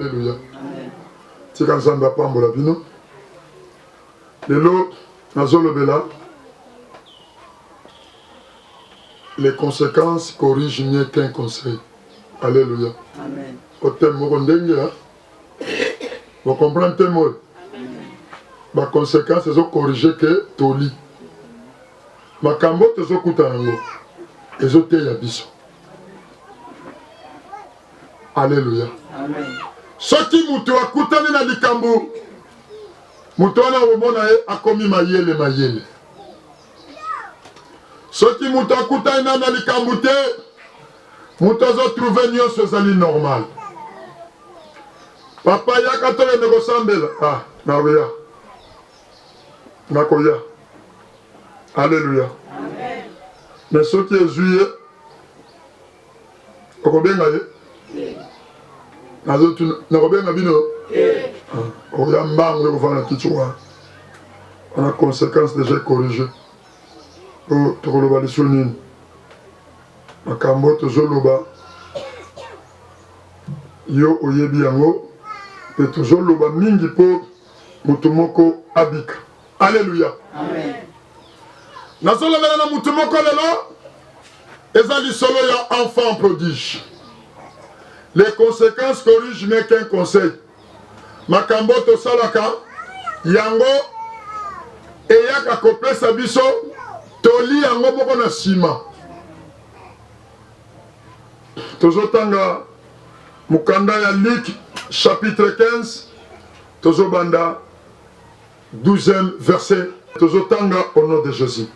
Alléluia. Tika nzamba pambola bino. Lelo nazolo bela. Les conséquences corrigent mieux qu'un conseil. Alléluia. Amen. Au thème Morondenge, vous comprenez le thème? Ma conséquence, c'est de corriger que Toli. Ma cambo, c'est de Koutango. Et de Teyabiso. Alléluia. Amen. Ce qui moutou a Koutani na likambo. Moutou na omona a commis mayele. Ce qui moutou a Koutani na likambo te. Moutou a trouvé nyon ce zali normal. Papa ya katole negosambela. Ah, naouya. Nakoya. Alléluia. Amen. Mais ce qui est juillet, okobenga ye. Nakobenga bino. Oya mbango kofana kichwa. On a conséquence déjà corrigée. Oh, tokoloba lisonini. Makambo tozoloba. Yo oyebi yango. Et tozoloba mingi po mutumoko abika. Alléluia. Amen. Nazolobela na mutumoko lelo. Ezali solo ya enfant prodige. Les conséquences corrigent mieux qu'un conseil. Makambo to salaka yango eyaka kopesa biso toli yango moko na sima. Tozotanga mukanda ya Luc chapitre 15 tozobanda 12e verset. Tozotanga au nom de Jésus.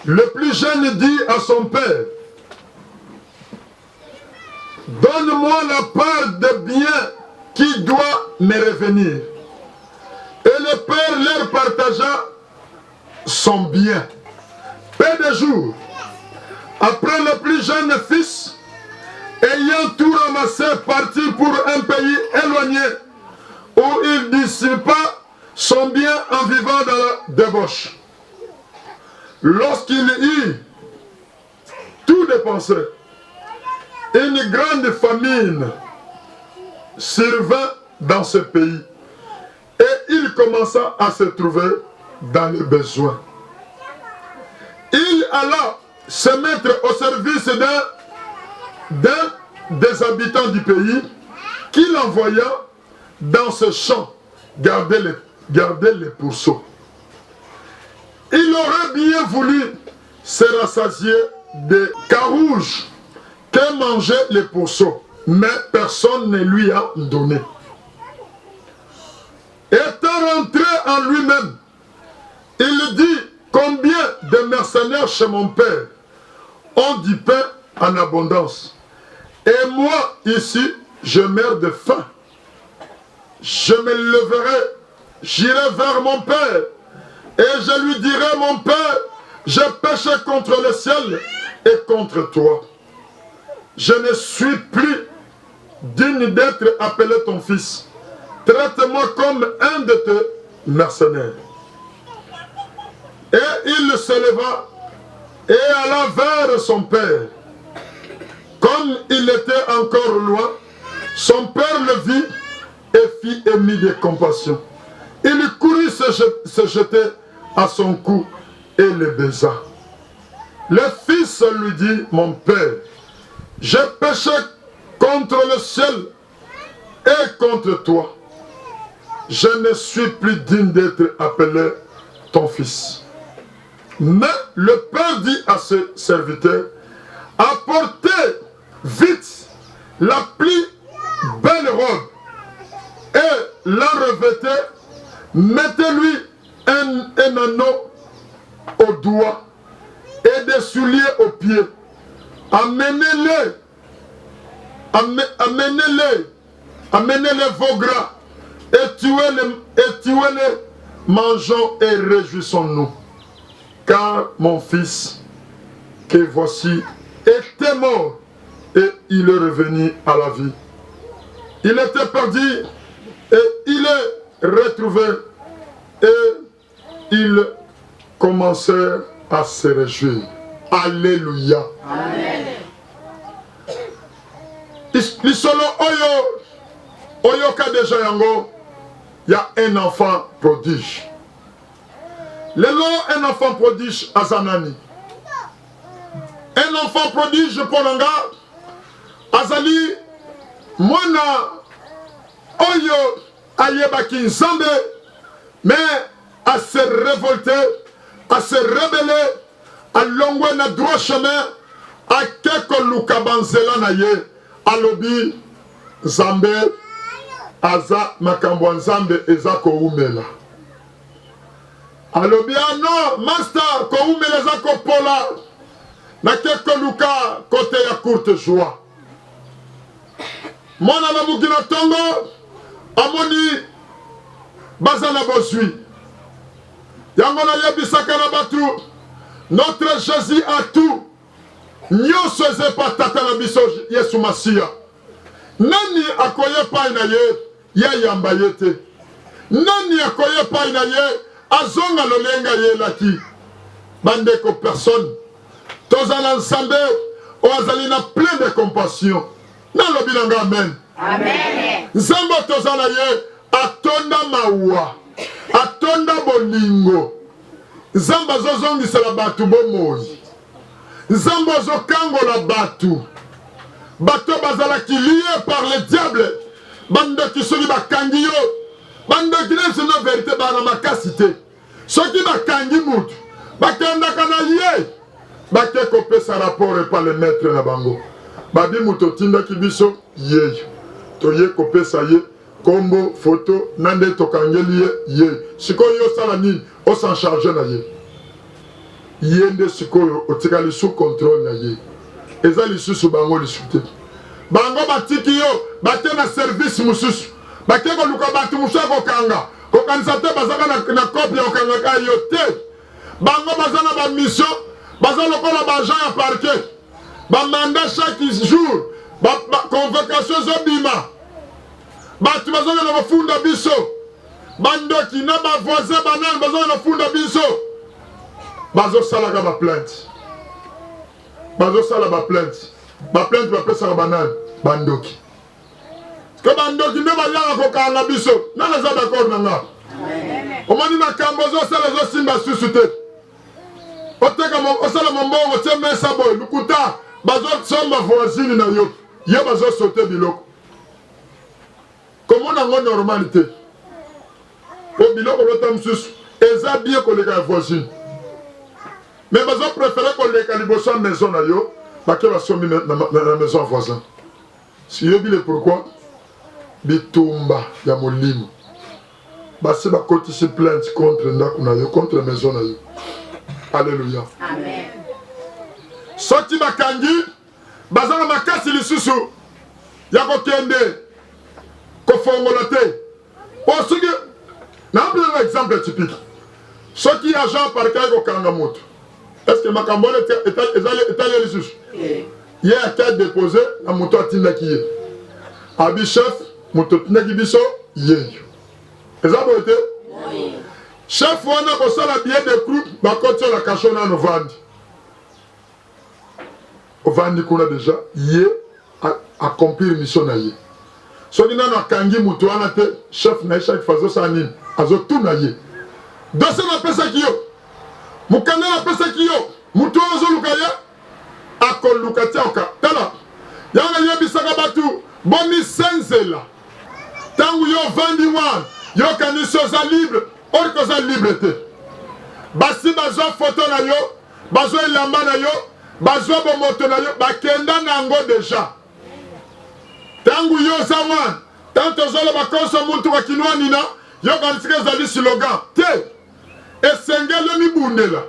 Le plus jeune dit à son père: donne-moi la part de bien qui doit me revenir. Et le père leur partagea son bien. Peu de jours, après le plus jeune fils, ayant tout ramassé, partit pour un pays éloigné, où il dissipa son bien en vivant dans la débauche. Lorsqu'il eut tout dépensé, une grande famine survint dans ce pays et il commença à se trouver dans le besoin. Il alla se mettre au service d'un des habitants du pays qu'il envoya dans ce champ garder les pourceaux. Il aurait bien voulu se rassasier des carouges que mangeaient les pourceaux, mais personne ne lui a donné. Étant rentré en lui-même, il dit: combien de mercenaires chez mon père ont du pain en abondance, et moi ici je meurs de faim. Je me leverai, j'irai vers mon père, et je lui dirai: mon père, j'ai péché contre le ciel et contre toi. Je ne suis plus digne d'être appelé ton fils. Traite-moi comme un de tes mercenaires. Et il se leva et alla vers son père. Comme il était encore loin, son père le vit et fit émis de compassion. Il courut se jeter à son cou et le baisa. Le fils lui dit: mon père, j'ai péché contre le ciel et contre toi. Je ne suis plus digne d'être appelé ton fils. Mais le père dit à ses serviteurs: apportez vite la plus belle robe et la revêtez, mettez-lui un anneau au doigt et des souliers aux pieds. Amenez-les vos gras et tuez-les, mangeons et réjouissons-nous. Car mon fils, que voici, était mort et il est revenu à la vie. Il était perdu et il est retrouvé et il commençait à se réjouir. Alléluia. Amen. Lisolo oyo Oyoka déjà yango, il y a un enfant prodige. Lelo, un enfant prodige à Zanani. Un enfant prodige pour Nanga, Azali, Mwana, Oyo, Ayebaki Nzambe, mais à se révolter, à se rebeller, à l'ongwe na droit chemin, à keko lukabanzela na ye, à lobi, Nzambe, Aza makambo Nzambe eza koumela. Alobi non, master koumela eza kopola. Na keko luka kote ya courte joie. Mwana na mukina tongo, amoni bazana bosui. Yango na yebisaka na batu, notre Jésus a tout. Nyonso ezepa tata na biso Yesu Masiya. Nani akoye pai na ye, ye yamba ye te. Nani akoye pai na ye, azonga lolenga ye laki. Bandeko personne. Tozala Nzambe, oazali na plein de compassion. Na lobi nanga amen. Amen. Nzambe tozala ye, atonda mawa, atonda bolingo. Nzambe azozongisela batu bomoi. Nzambe azokangola batu. Bato bazalaki lié par le diable. Bande qui soki bakangi yo. Bande qui n'est une vérité bana makasi te. Soki bakangi mutu. Bakendaka na ye. Bake kopesa rapport et pas le maître na bango. Babi muto tinda ki biso ye. To ye kopesa ye. Kombo, photo, nande tokangeli ye. Sikoyo sala nini, o s'en charge na ye. Yende sikoyo, otikali sous contrôle na ye. Eza lisusu bango lisute. Bango batiki yo, bate na service mususu. Bate ko luka batu mususu kokanga. Kokanisa te bazaka na kopia okanga ka yo te. Bango bazana ba mission, bazana lokola ba agent ya parquet. Ba mandat chaque jour, ba convocation zobima. Batu bazana na funda biso. Bandoki na ba voisin banane bazana na funda biso. Bazo salaka ba plainte. Bazo sala ba plainte. Ba plainte ba pesa banane bandoki. Que bandoki ne ba yanga ko kanga biso. Nana za d'accord nanga. Omani na kambo zo sala zo simba susute. Oteka mo osala mbongo te mesa boy lukuta bazo somba voisine na yo. Ye bazo sauter biloko. Comment on a normalité? Au bilan on l'entend sus. Eza bien qu'on les gars voisine. Mais bazo préféré qu'on les calibosa maison na yo. Parce que va sommer la maison voisin. Si vous savez pourquoi, bitumba ya molimo. Basi ba koti si plainte contre ndaku na yo, contre la maison na yo. Alléluia. Amen. Soti bakangi, bazana makasi lisusu. Ya kokende, kofongola te. Pour ce que, na un exemple typique. Soti agent par kai kokanga moto. Est-ce que ma cambole est allé les sous? Il y a un cas déposé, la moto a tinda qui est. Abi chef, moto tinda qui biso, yé. Et ça a été? Chef, on a posé la billet de groupe, ma côté la cachonne à nous vendre. Au vendre qu'on a déjà, yé, accomplir mission na yé. So qui n'a kangi moto a te, chef na chaque fazo sanin, azo tout na yé. Dossier na pesa qui yo. Mukanda na pesa kiyo, mutu ozo lukaya, akol lukatia oka. Tala, yana yebisaka batu, boni senzela. Tangu yo vandi wan, yo kaniso za libre, orko za libre te. Basi bazo photo na yo, bazo ilamba na yo, bazo bomoto na yo, bakenda nango deja. Tangu yo za wan, tanto zolo bakonso muntu wakinwa nina, yo kanisike zali slogan, te. Esengele mi bundela.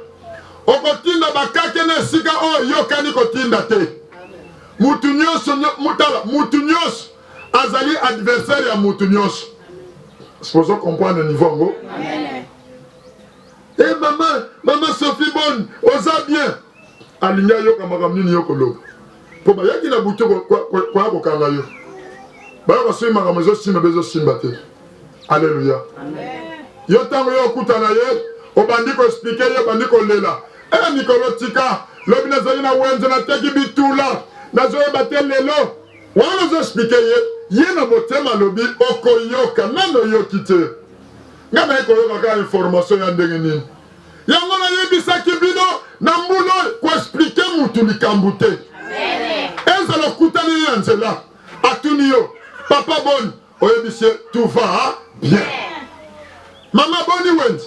Okotinda bakake na sika o yokani kotinda te. Mutu nyonso mutala, mutu nyonso azali adversaire ya mutu nyonso. C'est pour ça qu'on comprend le niveau ngo. Eh maman Sophie bonne, oza bien. Alinya yoka makamni yoko lobo. Po ba yaki na buto kwa kokanga yo. Ba ko sima kamazo sima bezo simba te. Alléluia. Amen. Yo tango yo kutana ye. Obandi ko expliquer ye bandi ko lela. Nikolo tika lobi nazali na wenze na teki bitula. Nazo batele lelo. Wana zo expliquer ye yena motema lobi okoyoka nano yokite ngana ekoyoka ka information ya ndenge nini yango na yebisaki bino na mbulo ko expliquer mutu likambu te ezala kutani ya nzela atuni yo papa bon oyebise tout va bien mama boni wendi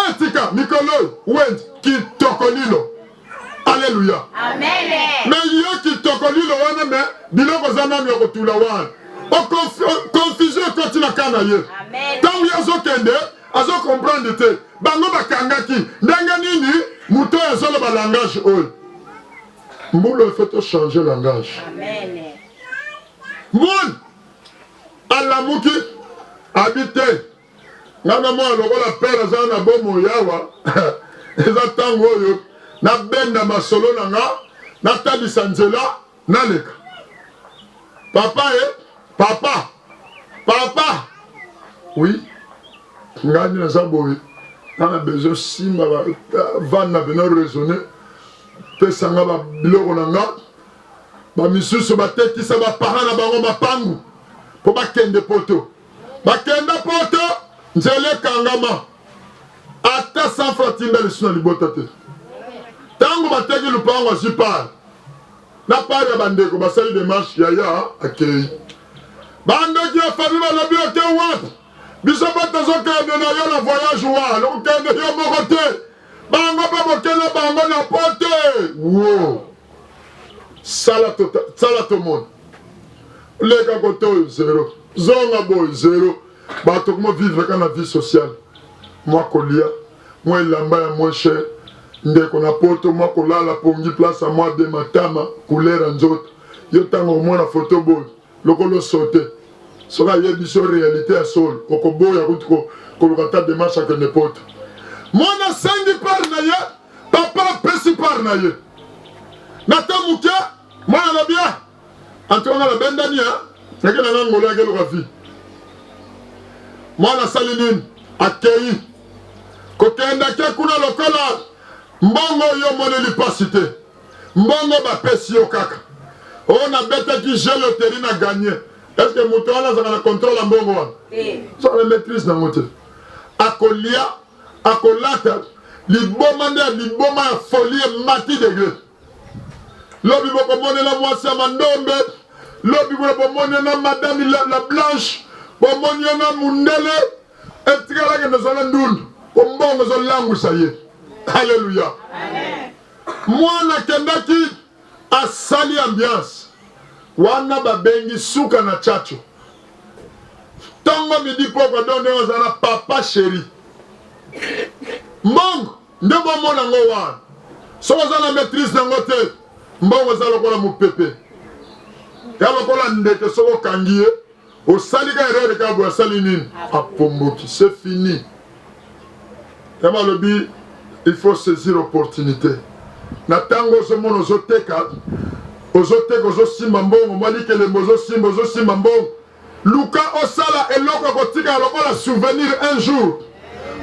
etika mikolo wendi kitokolilo alléluia amen mais yo kitokolilo wana me biloko zana mi okotula wana confusion continue kana ye tant yazo kende azo comprendre te bango bakangaki ndenge nini muto yazolo ba langage oyo mbulo faut changer langage amen mon alamuki habite ngana mo lokola père za na bomo yawa eza tango oyo na benda masolo nanga na tabisa nzela naleka papa papa oui ngani na saboyi na besoin simba va na venir raisonner pesanga ba biloko nanga ba misusu batekisa ba parents na bango mapangu po bakende poto bakenda poto nzele kangama ata sans fratinda lisuna libota te tango bateki lupango asipara na pari ya bandeko basali démarche yaya akei bandoki ya famille balobi oke wapi biso batozokende na yo na voyage wana okende yo moko te bango mpe bokende bango na po te wo sala to monde leka kote oyo zero zonga boyo zero bato komo vivre ka na vie sociale mwa kolia mwa elamba ya mwa cher ndeko na poto mwa kolala pongi place ya mwa de matama couleur nzoto yo ntango omona foto boyo lokolo sote soki ayebi so réalité ya solo okoboya kuti koluka ta démarche akende poto mwana asengi pare na ye papa apesi pare na ye na ta moke mwana na bia antonga na bendani ya eke na nga ngolo akeluka vi mwana asali nini akei kokenda ke kuna lokola mbongo yo moneli pasi te mbongo bapesi yo kaka oyo nabetaki jeu loterie na gagné est ce que moto wana azaka na contrôle ya mbongo wana soka na maîtrise nango te akolia akolata liboma nde ya liboma ya folie mati degré lobi bokomonela mwasi ya mandombe lobi bokomonela madame la blanche bomonela mundele etikalaki nazala ndundu ombongo ezolangwisa ye alléluia mwana kendaki asali ambiance wana babengi suka na chacho ntongo midi poko donde ozala papa chéri mbongo nde bomona ngo wana soki oza na maîtrise nango te mbongo eza lokola mopepe ya lokola ndeke soki okangi ye osali ka erreur ka boye asali nini apomboki c'est fini ya balobi il faut saisir opportunité na ntango ozomona ozoteka ozosimba mbongo mwalikelembo ozosimba mbongo luka osala eloko kotika lokola souvenir un jour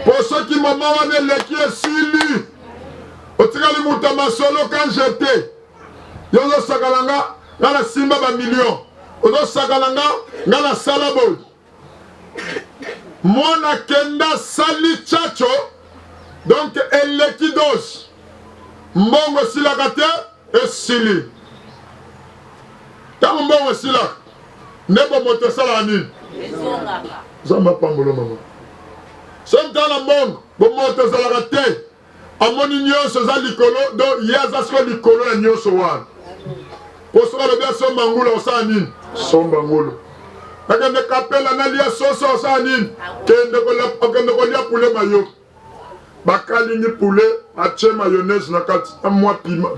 po soki mama wana eleki esili otikali mutu ya masolo kan jete yo ozosakala nga na simba bamillion ozosakala nga na sala boy mwana kenda sali chacho donc eleki dos mbongo esilaka te esili ntango mbongo esilaka nde bomoto esalaka nini zamba pambolo mama so ntana mbongo bomoto ezalaka te amoni nyonso eza likolo do ye aza siko likolo ya nyonso wana po soki alobi asomba ngula osala nini somba ngulu akende kapela nalia soso osala nini okende kolia pule mayo bakalingi pule atie mayonnaise na kati amwa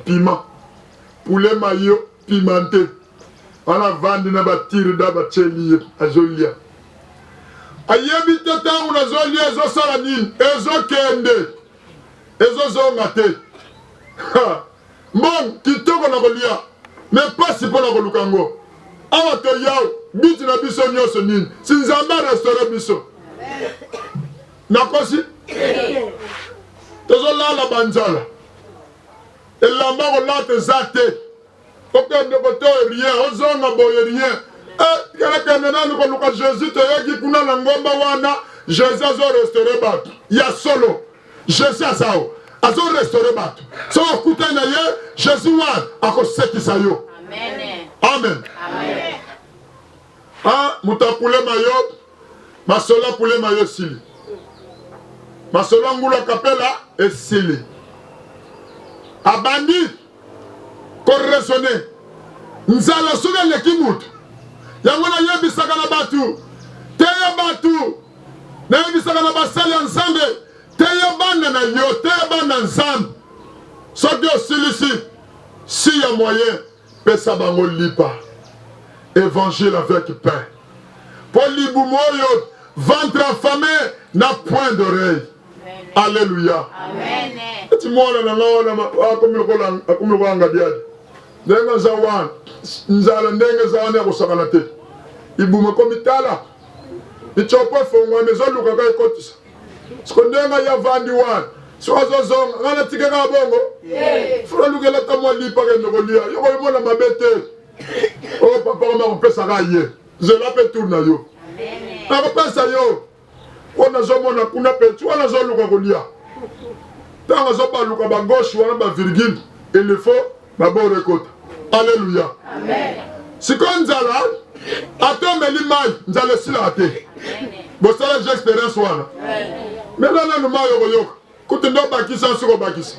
pima pule mayo pimenté wana vandi na batire da batieli ye azolia ayebi te ntango nazolia ezosala nini ezokende ezozonga te mbongo kitoko na kolia me pasi mpo na koluka yango awa toyawo biti na biso nyonso nini si nzambe arestaure biso nakosi tozolala banzala elamba kolata eza te okende kote rien ozonga boye rien Jésus te dit que na ngomba wana Jésus azo restaurer bato ya solo Jésus asao azo restaurer bato so okuta na ye Jésus wana akosekisa yo. Amen. Amen. Amen. Ah, mutapule mayo masola pule mayo sili masola ngula kapela esili abandi ko raisonner nzala soga leki mutu yango na yebisaka na batu teya batu na yebisaka na basali ya nzambe teya bana na yo teya bana nzambe soki osilisi si ya moyen pesa bango lipa évangile avec pain po libumu oyo ventre affamé na point d'oreille. Alléluia. Amen. Eti mwana na ngona akumiloko ngadiadi ndenga zawan nzala ndenge zawane kusakana te ibume komitala ichopo fongwa mezo luka ka ikotisa sikondenga ya vandi wan sozo zonga ngana tikeka bongo fura lukela tamwa lipa ke nokolia yoko mona mabete o papa ma pesa ka ye zela pe tourna yo amen pesa yo ona zomona kuna petu ona zo luka kolia tanga zo ba luka ba gauche wana ba virgule il faut ba bo rekota. Alléluia. Amen. Sikonzala atomeli mai nzala sila ate. Bosala j'expérience wana. Mais là nous mayo koyoka. Kutundo bakisa siko bakisa.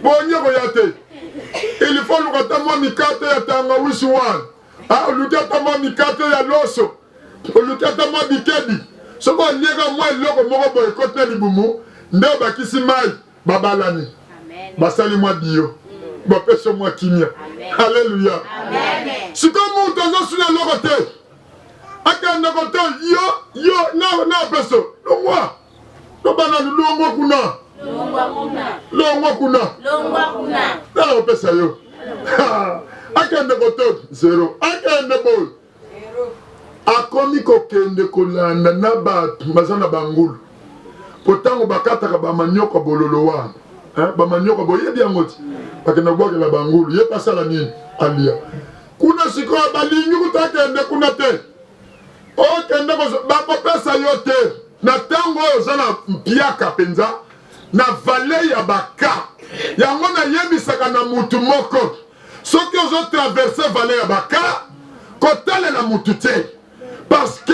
Bonye koyate. Il faut lukata mo mikate ya tanga wisi wana. Ah lukata mo mikate ya loso. Lukata mo bikedi. Soko nyega mo eloko moko boy kote libumu ndo bakisi mai babalani. Amen. Basali mo dio. Bapesha mwa kimia. Alléluia. Amen. Si comme on t'en sous la locote. Akanda kote yo na peso. Lo moi. Lo bana lo kuna. Lo kuna. Na pesa yo. Akanda kote zero. Akanda boy. Akomi kokende kolanda na batu bazana bangulu. Potango bakata ka ba manyoko bololo wana. Bamanyoko boye bien ngoti bakena bwake la bangulu ye pasala nini alia kuna siko balingi kutakende kuna te o kende ko ba pesa yote na tango ozana mpiaka penza na vallée ya baka yango na yebisaka na mutu moko soki ozo traverser vallée ya baka kotale na mutu te parce que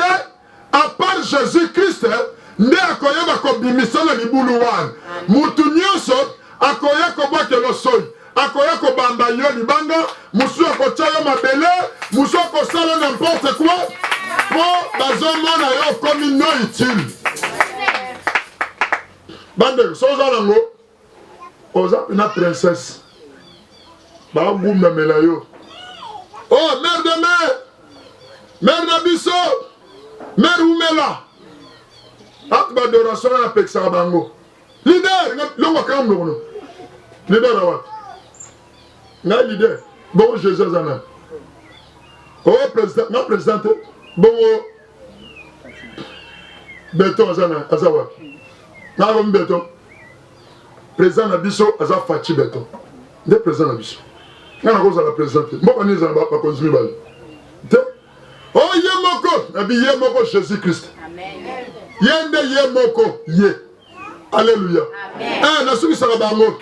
à part Jésus-Christ nde akoyeba kobimisa na libulu wana mutu nyonso akoya kobwakela soi akoya kobamba yo libanga musu akotya yo mabele musu akosala n'importe quoi po bazomona yo komi no utile bande soza nango oza na princesse bagumamela yo oh mère de mère na biso mère umela ati badoration na pekisaka bango leader longo kambo kono leader awat na leader bon Jésus azana oh président na président bon beton azana azawa na bon beton président na biso aza fachi beton de président na biso na koza la président mboko ni zamba ba konzumi bali de oh yemoko na bi yemoko Jésus Christ amen yende yemoko ye. Alléluia. Amen. Na suki saka bango.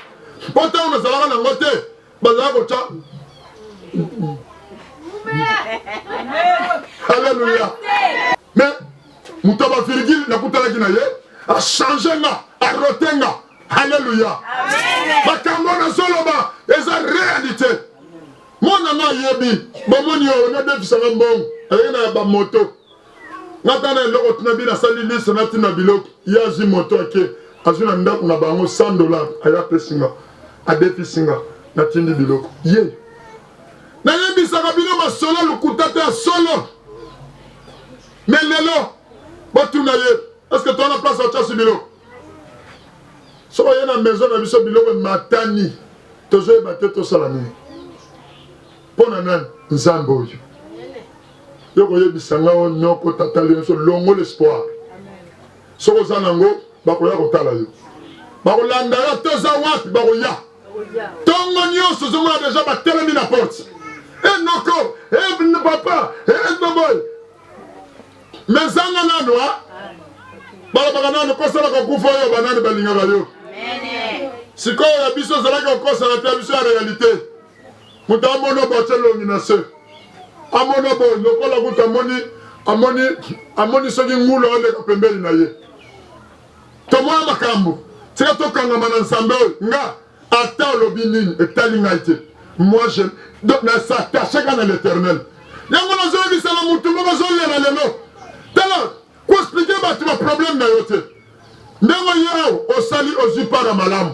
Pota on azalaka na ngote. Bazala ko cha. Alléluia. Mais mutaba virgule na kutala kina ye a changer nga, a rotenga. Alléluia. Amen. Bakambo na soloba eza réalité. Mona na yebi, bomoni yo na defisanga mbongo. Ayena ba moto. Natana loko tunabina sali liste natina biloko. Yazi moto ake. Azuna ndako na bango $100 aya pesinga adefisinga na tindi biloko ye na yebisaka bino masolo lukutata ya solo mais lelo botuna ye est-ce que toi na place à chasi biloko soko ye na maison na biso biloko matani tozoyeba te tosala nini mpo na nani nzambe oyo yo koyebisanga o nyoko tata linyonso longo l'espoir soko oza nango bakoya kotala yo bakolanda yo toza wapi bakoya tongo nyonso ozomona deja batelemi na porte enoko papa mais zanga nano balabaka nano kosala kokufa oyo banani balingaka yo sikoyo ya biso ozalaki okosala te biso ya réalité moto amona bote longi na se amona boye lokola kuta amoni soki ngulu oleka pembeni na ye tomona makambo tika tokangama na nzambe oyo nga ata olobi nini etali ngai te moi je nasattache kaka na l'éternel yango nazoyebisana mutu moko azolela lelo tala koexplike bato baproblème na yo te ndenge oye awo osali ozwi para malamu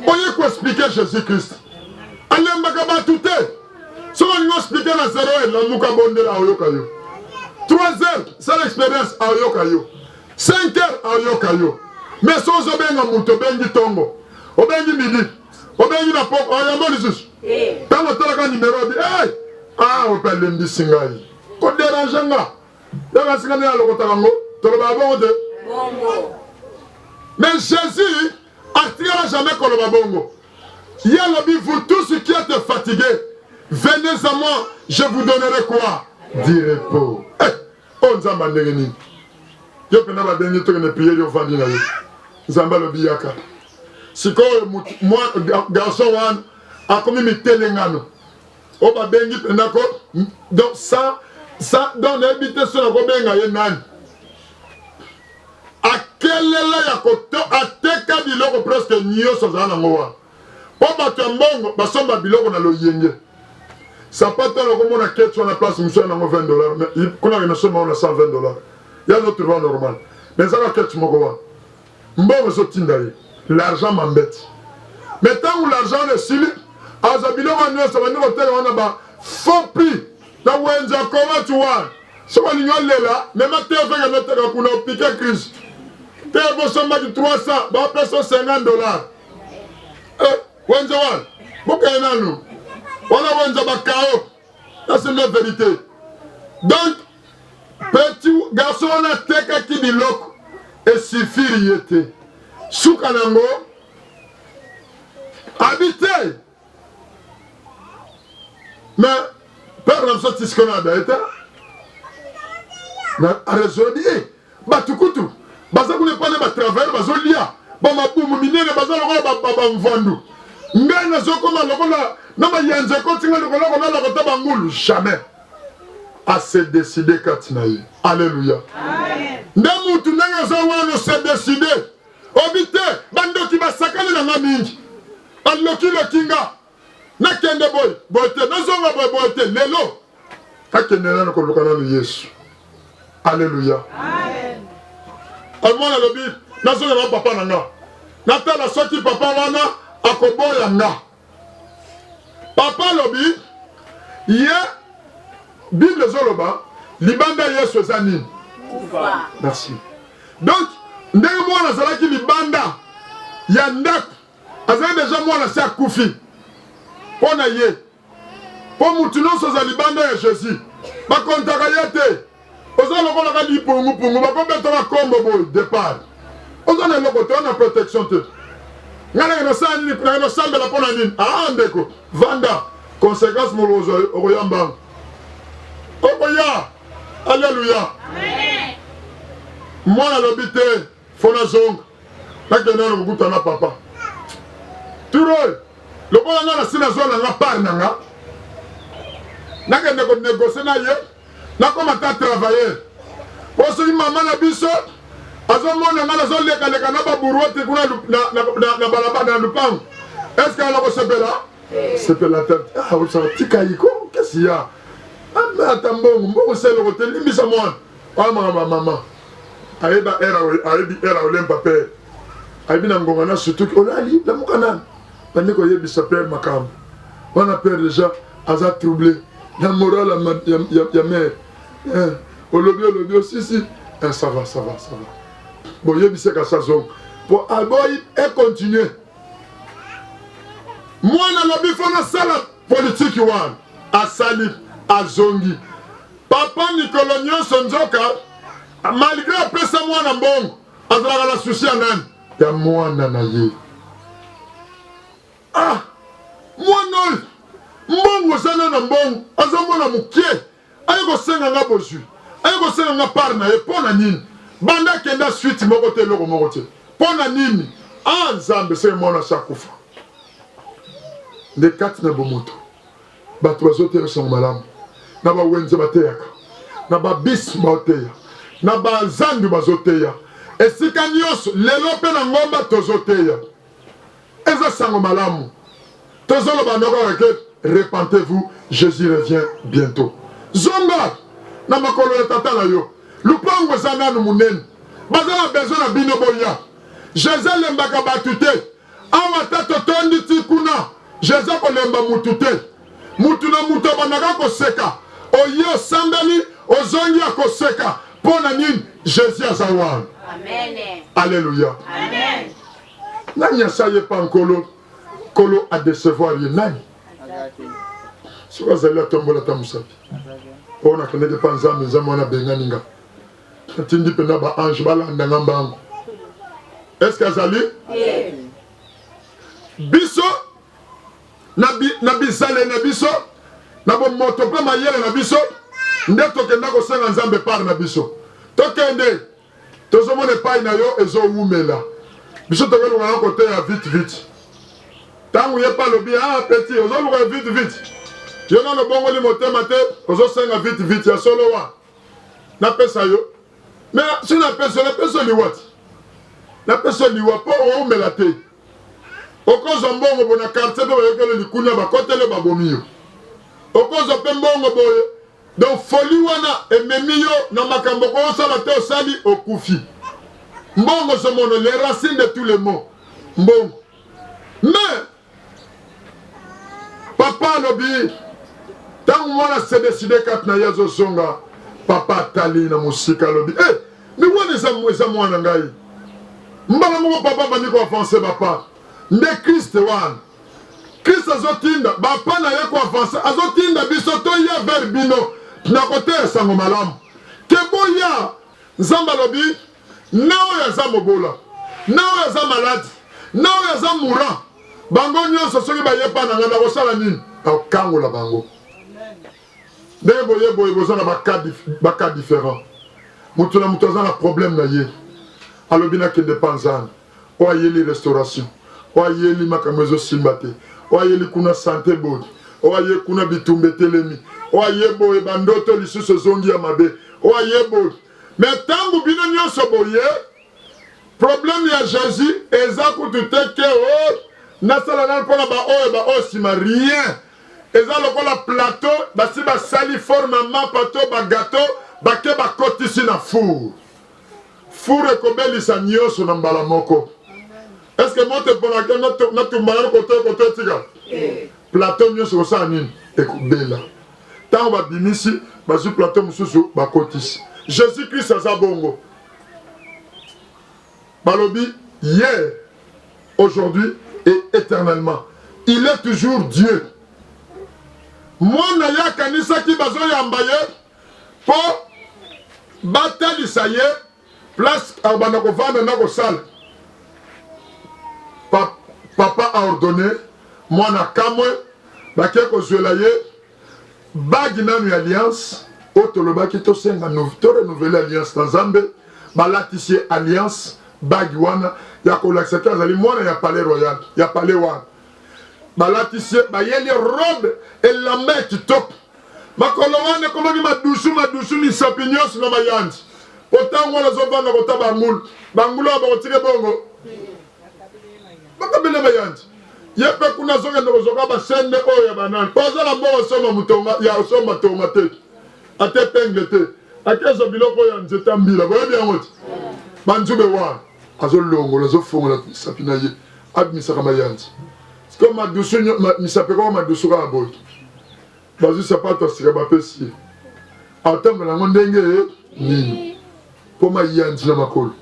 oye koexplike jésus christ alembaka bato te soki olingi oexplike na 0 elamuka bondela aoyoka yo 3 heures sala expérience aoyoka yo 5 heures aoyoka yo mais so ozobenga mutu obengi tongo obengi midi obengi na poko oyambo lisusu ntango otalaka nimero obi opelembisi ngai koderange nga yaka singa nde alokotaka yango tolobaka bongo te mais jésus atikala jamais koloba bongo ye alobi vous tous qui êtes fatigués venez à moi je vous donnerai quoi du repos o nzambe andenge nini yo mpena babengi tokende priere ofandi na yo nzambe alobi yaka sikoyo garçon wana akomi mitele ngano o babengi mpena ko donc ça donc nayebi te so nakobenga ye nani akelela ya koto ateka biloko presque nyonso azala nango wana po bato ya mbongo basomba biloko na loyenge sapato alokomona keti wana place mosusu nango $20 mais kuna nasomba wana $120 ya azotrouva normal mais ezaka keti moko wana mbongo ezotinda ye l'argent m'embête mais ntango l'argent esili aza biloko nyonso bandi koteka wana ba faux prix na wenze akoma tu wana soki olingi olela mema te ofenge noteka kuna opike crise te bosombaki 300 bapesa $50 wenze wana bokeye nanu wana wenze bakao ça c'est notre vérité donc petit garçon wana atekaki biloko esifiri ye te suka nango habité mais père na biso tisikona adaye te na aresodi batukutu baza kuna epane batravailleur bazolia bamabumu minene baza lokola bamvandu ngai nazokoma lokola na mayenze ekotinga likoloko nalokota bangulu jamais ase décide kati na ye alleluya nde mutu ndenge aza wana se décide obi te bandoki basakani na nga mingi balokiloki nga nakende boye te nazonga boye te lelo kakende nano koluka nano yesu alleluya almona alobi nazonga na papa na nga natala soki papa wana akoboya nga papa alobi ye bible ezoloba libanda yesu eza nini merci donc ndenge mwana azalaki libanda ya ndako azali deja mwana se akufi mpo na ye mpo mutu nyonso aza libanda ya jésus bakontaka ye te oza lokolaka lipungupungu bakobetaka kombo boye départ oza na eloko te wana protection te ngai nake nasala nini nake nasambela mpo na nini ndeko vanda conséquence molozo okoyambanga okoya alleluya mwana alobi te fo nazonga nakende na kokuta na papa turoy lokola nga nasi nazwala nga part na nga nakende konegocie na ye nakoma ta travailleur po soki mama na biso azomona nga nazolekaleka na baburuete kuna na balabala na lupango est-ce que ala kosepela sepela te osaka tika yiko kesi ya ata mbongo seloko te limbisa mwana amaka mama ayebi era olempa pere ayebi na ngonga na surtout olali lamuka nani bandi koyebisa pere makambo wana pere déjà aza troublé na moral ya mère olobi aussi ça va boyebiseka sa zonga po aboyi econtinue mwana lobi fo nasala politiki wana asali azongi papa mikolo nyonso nzoka malgré apesa mwana mbongo azalaka na susi ya nani ya mwana na ye mwana oyo mbongo zana na mbongo azomona mokie aye kosenga nga bozwi aye nakosenga par na ye mpo na nini banda kenda suite moko te eloko moko te mpo na nini nzambe se mwana sakufa nde kati na bomoto bato bazoteya sango malamu na bawenze bateyaka na babisi baoteya na bazandu bazoteya esika nyonso lelo mpe na ngomba tozoteya eza sango malamu tozoloba ndoko ke repentez-vous Jésus revient bientôt zonga na makolo ya tata na yo lupango eza nanu munene baza na besoin na bino boya Jésus alembaka bato te awa ta totondi ti kuna Jésus kolemba mutu te mutu na mutu abandaka koseka oye osambeli ozongi ya koseka mpo na nini Jésus aza wana. Alléluia. Amen. Nani asaye pa nkolo kolo a décevoir ye nani soki azali atombola ta mosapi mpo nakendeke mpa nzambe nzambe wana bengani nga natindi mpena baange balandanga mbango estce azali biso na bizale na biso na bomoto mpe mayele na biso nde tokenda kosenga nzambe par na biso tokende tozomona epai na yo ezowumela biso tokolukaka kote ya vite ntango ye pa lobi petit ozoluka vite yo nano bongoli motema te ozosenga vite ya solo wa napesa yo me si napesa liwa ti napesa liwa mpo oumela te okozwa mbongo bo na quartier mpe bayokele likunya bakotele babomi yo okozwa mpe mbongo boye donc foli wana ememi yo na makambo koosala te osali okufi mbongo somono les racines de tous les mots mbongo mais papa alobi ntango mwana se décide kati na ye azozonga papa atali na mosika alobi mi wana eza mwana ngai mbala moko papa bandi koavanse bapa nde kriste wana kriste azotinda bapa na ye koavanse azotinda biso toya vers bino na koteya sango malamu ke boya nzambe alobi na oyo aza mobola na oyo aza maladi na oyo aza mourant bango nyonso soki bayepa na ngai nakosala nini akokangola bango ndenge boye boza na baka différent moto na moto aza na problème na ye alobi nakende mpa nzambe oyo ayeli restauration oyo ayeli makambo ezosimba te oyo ayeli kuna sante boye oyo aye kuna bitumba etelemi oyo aye boye bandoto lisusu ezongi ya mabe oyo aye boye me ntango bino nyonso boye problème ya Jésus eza kutu te ke nasala nano mpona baoyo baoyo nsima rien eza lokola plateau basi basali forme mapa to bagato bake bakotisi na four ekobelisa nyonso na mbala moko estce moto eponake natumbana koto etika plateau nyonso kosala nini ekobela ntango babimisi bazwi plateau mosusu bakotisi Jésus Christ aza bongo balobi hier aujourd'hui et éternellement il est toujours Dieu mwana ye akanisaki bazoyamba ye mpo batalisa ye place abanda kovanda na kosala papa a ordonné mwana kamwe bake kozwela ye bagi nanu ya alliance oyo tolobaki tosenga torenouveler alliance na nzambe balatisi ye alliance bagi wana ya kolakisa te azali mwana ya palais royal ya palais wana balatisi ye bayeli robe elamba ya kitoko makolo wana ekomaki madusu misapi nyonso na mayandi po ntango wana azovanda kota bangulu oyo bakotike bongo bakabele mayandi ye mpe kuna azokende kozoka basende oyo ya banani po azala mbongo osomba tonga te ate pengle te akezwa biloko oyo ya nzete ya mbila boyebi yango ti banzube wana azolongola azofongola misapi na ye abimisaka mayandi siko madusu misapi kaka madusu kaka boye bazwi sapato asika bapesi ye atambola yango ndenge nini mpo mayandi na makolo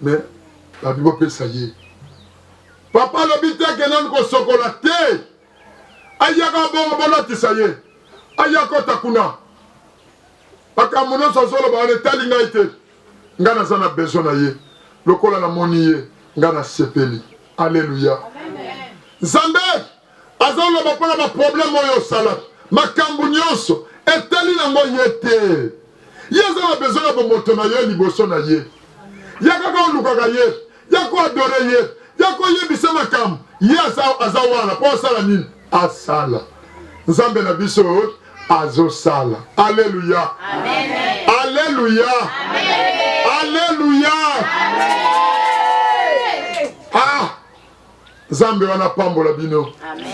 me babi bopesa ye papa alobi te akenani kosokola te ayaka bongo bolatisa ye ayakota kuna makambo nyonso azoloba wana etali ngai te ngai naza na besoin na ye lokola namoni ye ngai nasepeli alleluya nzambe azoloba mpona baproblème oyo osala makambo nyonso etali nango ye te Ye aza na besoin na bomoto na ye liboso na ye. Ya kaka olukaka ye. Ya ko adore ye. Ya ko yebisa makambo. Ye aza wana po asala nini? Asala. Nzambe na biso azosala. Alléluia. Amen. Alléluia. Amen. Alléluia. Amen. Ah, Nzambe wana pambola bino. Amen.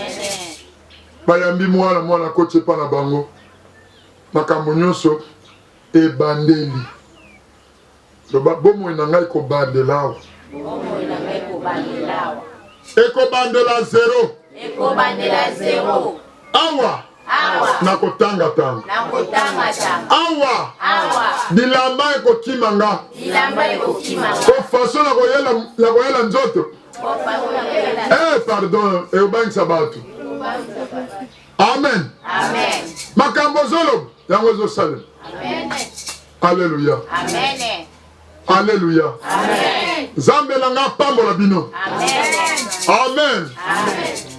Bayambi mwana koche pa na bango. Makambo nyonso ebandeli. Loba bomo na ngai ko bandela. Bomo na ngai ko bandela. Eko bandela zero. Eko bandela zero. Awa. Awa. Nakotanga tanga. Nakotanga tanga. Awa. Awa. Bilamba eko kimanga. Bilamba eko kimanga. Ko façon na koyela nzoto. Pardon, ebangi sabatu. Amen. Amen. Makambo zolo yango zo salem. Amen. Alléluia. Amen. Alléluia. Amen. Nzambe na nga pambola bino. Amen. Amen. Amen.